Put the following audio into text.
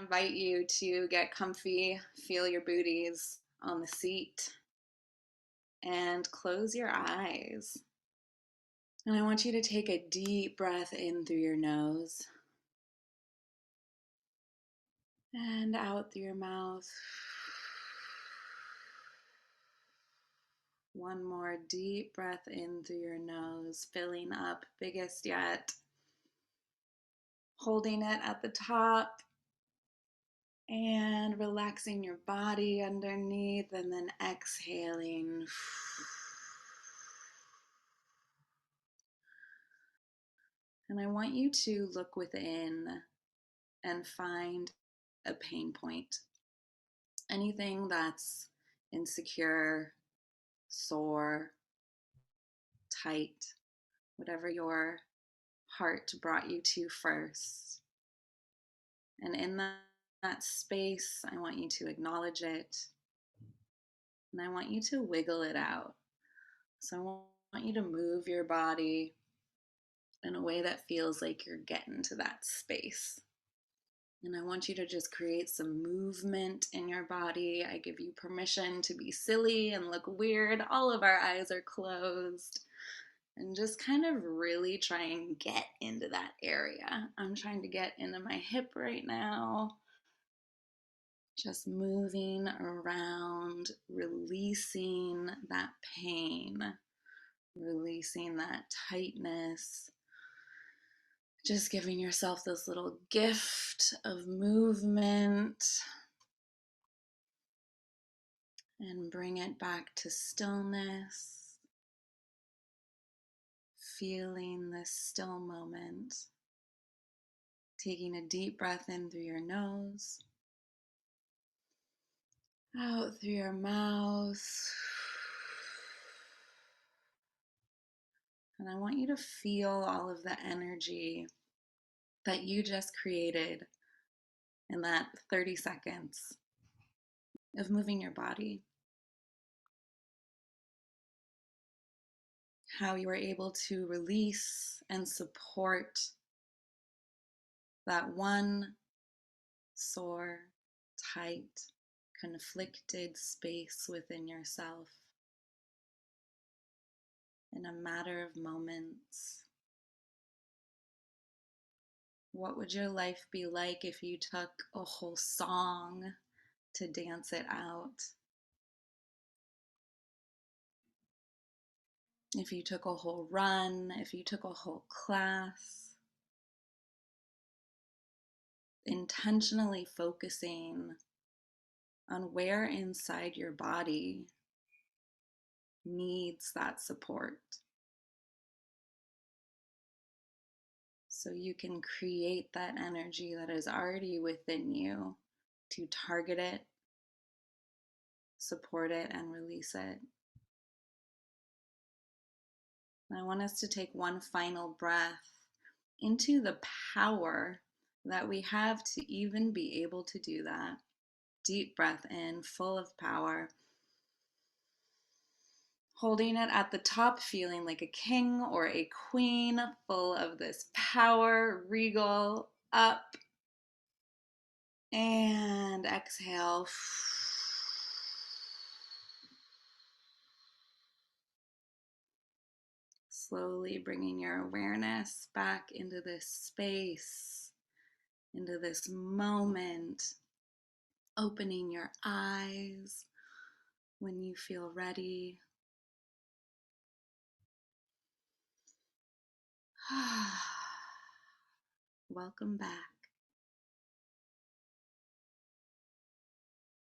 invite you to get comfy, feel your booties on the seat, and close your eyes. And I want you to take a deep breath in through your nose and out through your mouth. One more deep breath in through your nose, filling up, biggest yet. Holding it at the top and relaxing your body underneath, and then exhaling. And I want you to look within and find a pain point. Anything that's insecure, sore, tight, whatever your heart brought you to first. And in that space, I want you to acknowledge it. And I want you to wiggle it out. So I want you to move your body in a way that feels like you're getting to that space. And I want you to just create some movement in your body. I give you permission to be silly and look weird. All of our eyes are closed. And just kind of really try and get into that area. I'm trying to get into my hip right now. Just moving around, releasing that pain, releasing that tightness. Just giving yourself this little gift of movement, and bring it back to stillness, feeling this still moment, taking a deep breath in through your nose, out through your mouth. And I want you to feel all of the energy that you just created in that 30 seconds of moving your body. How you were able to release and support that one sore, tight, conflicted space within yourself in a matter of moments. What would your life be like if you took a whole song to dance it out? If you took a whole run, if you took a whole class, intentionally focusing on where inside your body needs that support. So you can create that energy that is already within you to target it, support it, and release it. And I want us to take one final breath into the power that we have to even be able to do that. Deep breath in, full of power. Holding it at the top, feeling like a king or a queen, full of this power, regal, up, and exhale. Slowly bringing your awareness back into this space, into this moment, opening your eyes when you feel ready. Welcome back.